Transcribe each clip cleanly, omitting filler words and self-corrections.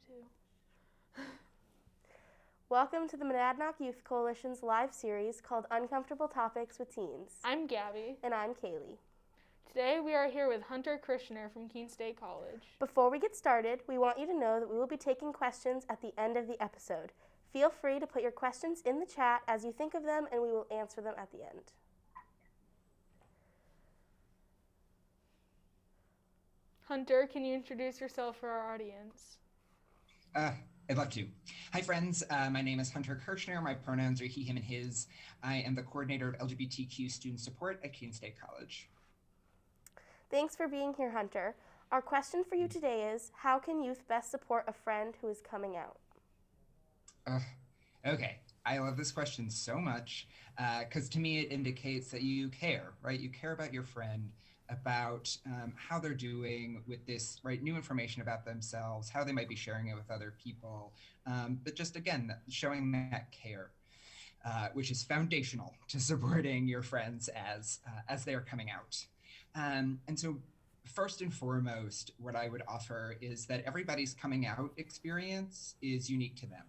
too. Welcome to the Monadnock Youth Coalition's live series called Uncomfortable Topics with Teens. I'm Gabby. And I'm Kaylee. Today we are here with Hunter Krishner from Keene State College. Before we get started, we want you to know that we will be taking questions at the end of the episode. Feel free to put your questions in the chat as you think of them, and we will answer them at the end. Hunter, can you introduce yourself for our audience? I'd love to. Hi, friends. My name is Hunter Kirchner. My pronouns are he, him, and his. I am the coordinator of LGBTQ student support at Keene State College. Thanks for being here, Hunter. Our question for you today is, how can youth best support a friend who is coming out? Okay. I love this question so much because to me it indicates that you care, right? You care about your friend, about how they're doing with this, right? New information about themselves, how they might be sharing it with other people. But just again, showing that care, which is foundational to supporting your friends as they are coming out. And so first and foremost, what I would offer is that everybody's coming out experience is unique to them.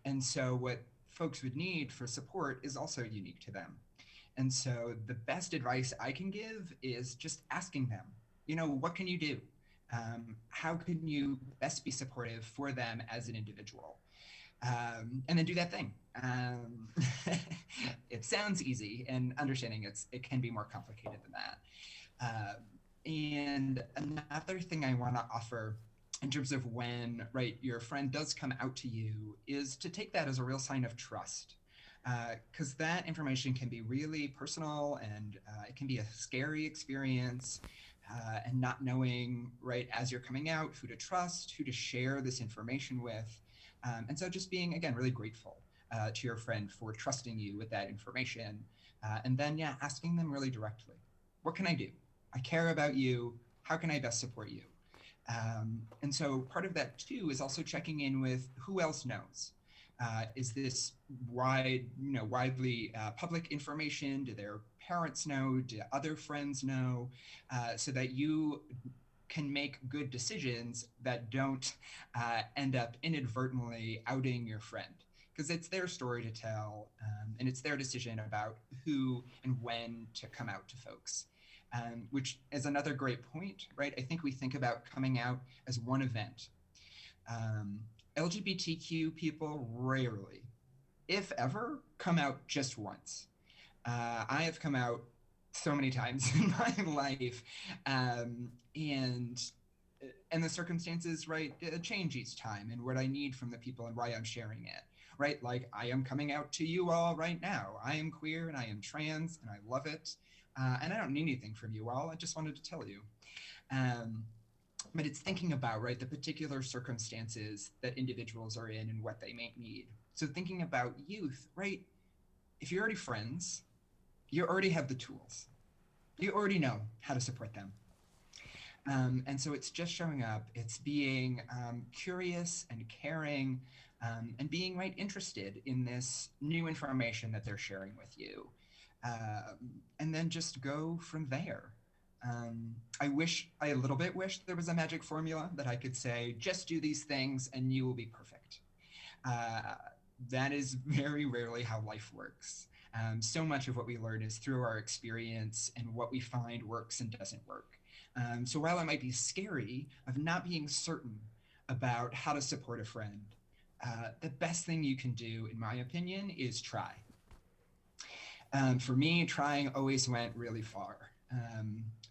And so what folks would need for support is also unique to them. And so the best advice I can give is just asking them, what can you do? How can you best be supportive for them as an individual? And then do that thing. It sounds easy, and understanding it can be more complicated than that. And another thing I want to offer in terms of when, right, your friend does come out to you is to take that as a real sign of trust. Because that information can be really personal and it can be a scary experience, and not knowing, right, as you're coming out, who to trust, who to share this information with. And so just being, again, really grateful to your friend for trusting you with that information. And then, asking them really directly, what can I do? I care about you. How can I best support you? And so part of that too is also checking in with who else knows. Is this widely public information? Do their parents know? Do other friends know? So that you can make good decisions that don't end up inadvertently outing your friend. Because it's their story to tell, and it's their decision about who and when to come out to folks. Which is another great point, right? I think we think about coming out as one event. LGBTQ people rarely, if ever, come out just once. I have come out so many times in my life, and the circumstances, right, change each time, and what I need from the people and why I'm sharing it, right? Like, I am coming out to you all right now. I am queer and I am trans and I love it. And I don't need anything from you all. I just wanted to tell you. But it's thinking about, right, the particular circumstances that individuals are in and what they may need. So thinking about youth, right? If you're already friends, you already have the tools. You already know how to support them. And so it's just showing up. It's being curious and caring, and being, right, interested in this new information that they're sharing with you. And then just go from there. I a little bit wish there was a magic formula that I could say, just do these things and you will be perfect. That is very rarely how life works. So much of what we learn is through our experience and what we find works and doesn't work. So while it might be scary of not being certain about how to support a friend, the best thing you can do, in my opinion, is try. For me, trying always went really far.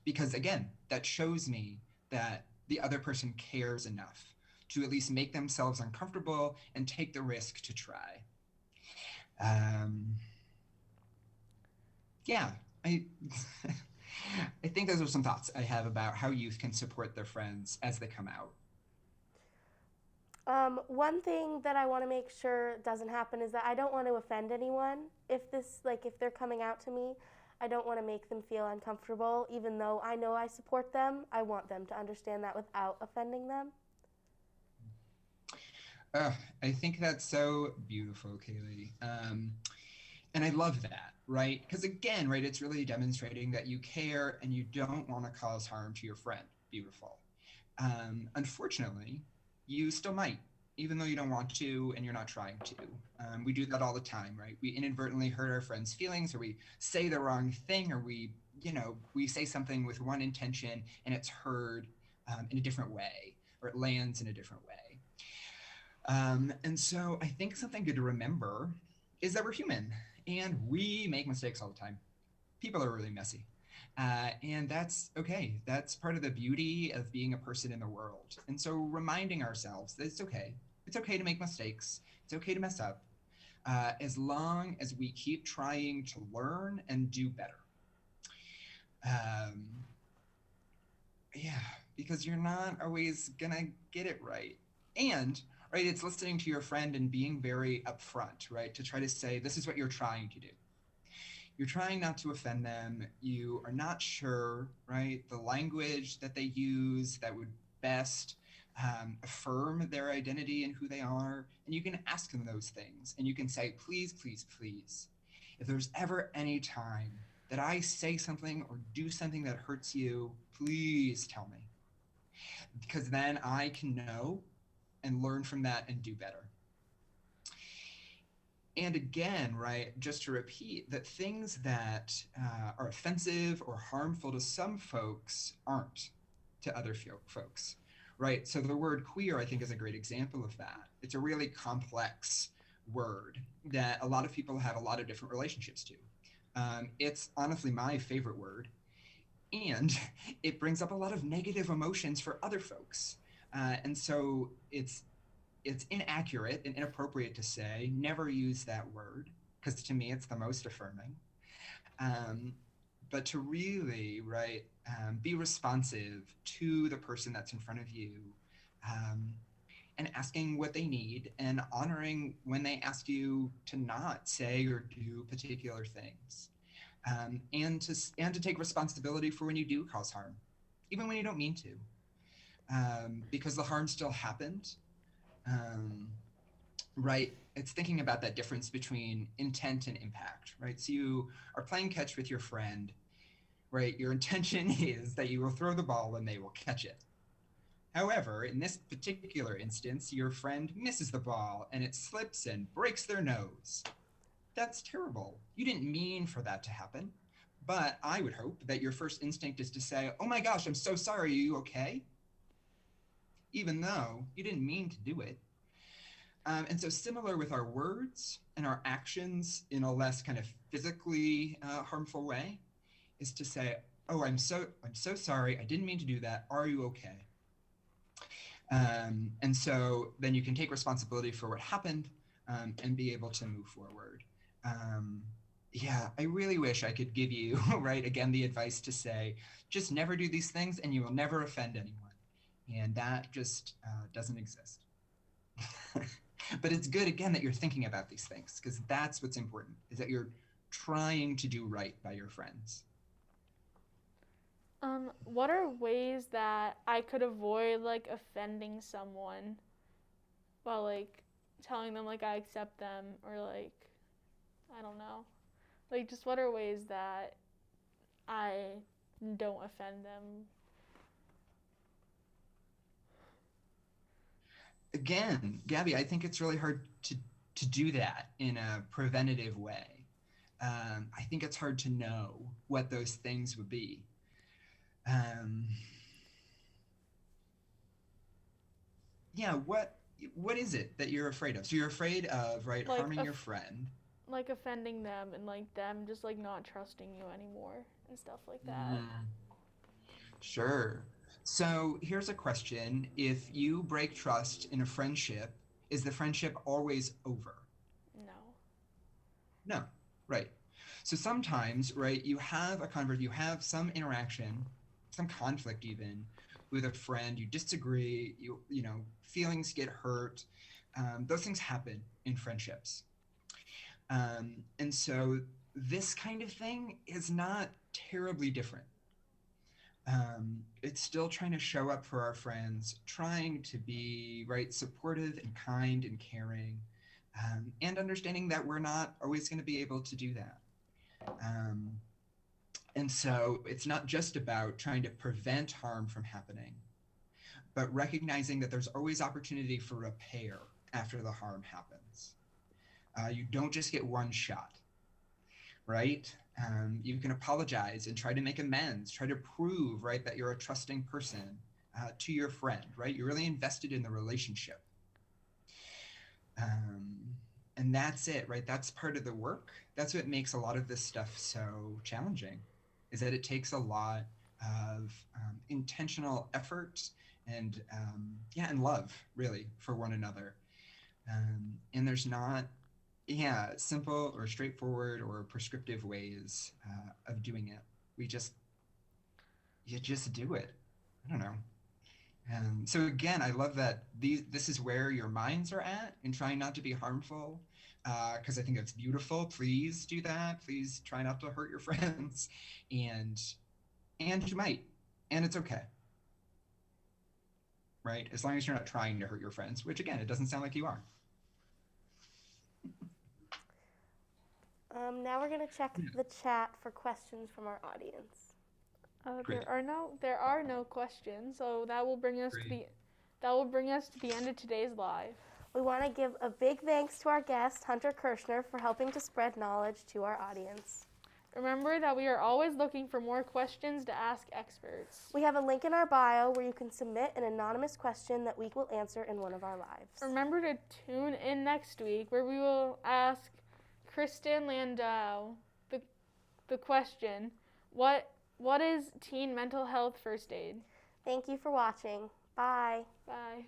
Because again, that shows me that the other person cares enough to at least make themselves uncomfortable and take the risk to try. I think those are some thoughts I have about how youth can support their friends as they come out. One thing that I want to make sure doesn't happen is that I don't want to offend anyone. If they're coming out to me, I don't want to make them feel uncomfortable. Even though I know I support them, I want them to understand that without offending them. I think that's so beautiful, Kaylee. And I love that, right? Because again, right, it's really demonstrating that you care and you don't want to cause harm to your friend. Beautiful. Unfortunately, you still might, even though you don't want to and you're not trying to. We do that all the time, right? We inadvertently hurt our friends' feelings, or we say the wrong thing, or we say something with one intention and it's heard in a different way, or it lands in a different way. And so I think something good to remember is that we're human and we make mistakes all the time. People are really messy. And that's okay. That's part of the beauty of being a person in the world. And so reminding ourselves that it's okay. It's okay to make mistakes. It's okay to mess up, as long as we keep trying to learn and do better. Um, yeah, because you're not always gonna get it right. And right, it's listening to your friend and being very upfront, right, to try to say this is what you're trying to do. You're trying not to offend them. You are not sure, right, the language that they use that would best affirm their identity and who they are. And you can ask them those things. And you can say, please, please, please, if there's ever any time that I say something or do something that hurts you, please tell me. Because then I can know and learn from that and do better. And again, right, just to repeat that things that are offensive or harmful to some folks aren't to other folks, right? So the word queer, I think, is a great example of that. It's a really complex word that a lot of people have a lot of different relationships to. It's honestly my favorite word, and it brings up a lot of negative emotions for other folks. And so it's inaccurate and inappropriate to say never use that word, because to me it's the most affirming. um, but to really, right, be responsive to the person that's in front of you, um, and asking what they need and honoring when they ask you to not say or do particular things, and to take responsibility for when you do cause harm, even when you don't mean to, because the harm still happened. um, right? It's thinking about that difference between intent and impact, right? So you are playing catch with your friend, right? Your intention is that you will throw the ball and they will catch it. However, in this particular instance, your friend misses the ball and it slips and breaks their nose. That's terrible. You didn't mean for that to happen. But I would hope that your first instinct is to say, oh my gosh, I'm so sorry, are you okay? Even though you didn't mean to do it. And so similar with our words and our actions in a less kind of physically harmful way is to say, oh, I'm so sorry. I didn't mean to do that. Are you okay? And so then you can take responsibility for what happened, and be able to move forward. Um, yeah, I really wish I could give you, right, again, the advice to say, just never do these things and you will never offend anyone. And that just doesn't exist. But it's good, again, that you're thinking about these things, because that's what's important, is that you're trying to do right by your friends. What are ways that I could avoid like offending someone while like telling them like I accept them, or like I don't know. Like just what are ways that I don't offend them? Again, Gabby, I think it's really hard to do that in a preventative way. I think it's hard to know what those things would be. Um, yeah, what is it that you're afraid of? So you're afraid of, right, Like harming your friend. like offending them and like them just like not trusting you anymore and stuff like that. Mm, sure. So here's a question. If you break trust in a friendship, is the friendship always over? No. No, right. So sometimes, right, you have some interaction, some conflict even with a friend. You disagree. Feelings get hurt. Those things happen in friendships. And so this kind of thing is not terribly different. It's still trying to show up for our friends, trying to be, right, supportive and kind and caring, and understanding that we're not always going to be able to do that. Um, and so it's not just about trying to prevent harm from happening, but recognizing that there's always opportunity for repair after the harm happens. You don't just get one shot, right? You can apologize and try to make amends, try to prove, right, that you're a trusting person to your friend, right? You're really invested in the relationship. And that's it, right? That's part of the work. That's what makes a lot of this stuff so challenging, is that it takes a lot of intentional effort and and love, really, for one another. And there's not, simple or straightforward or prescriptive ways of doing it. You just do it. I don't know. So again, I love that this is where your minds are at in trying not to be harmful, because I think it's beautiful. Please do that. Please try not to hurt your friends, and you might, and it's okay, right? As long as you're not trying to hurt your friends, which again, it doesn't sound like you are. Now we're gonna check the chat for questions from our audience. Great. There are no questions, so that will bring us to the end of today's live. We want to give a big thanks to our guest, Hunter Kirshner, for helping to spread knowledge to our audience. Remember that we are always looking for more questions to ask experts. We have a link in our bio where you can submit an anonymous question that we will answer in one of our lives. Remember to tune in next week where we will ask Kristen Landau the question, what is teen mental health first aid? Thank you for watching. Bye. Bye.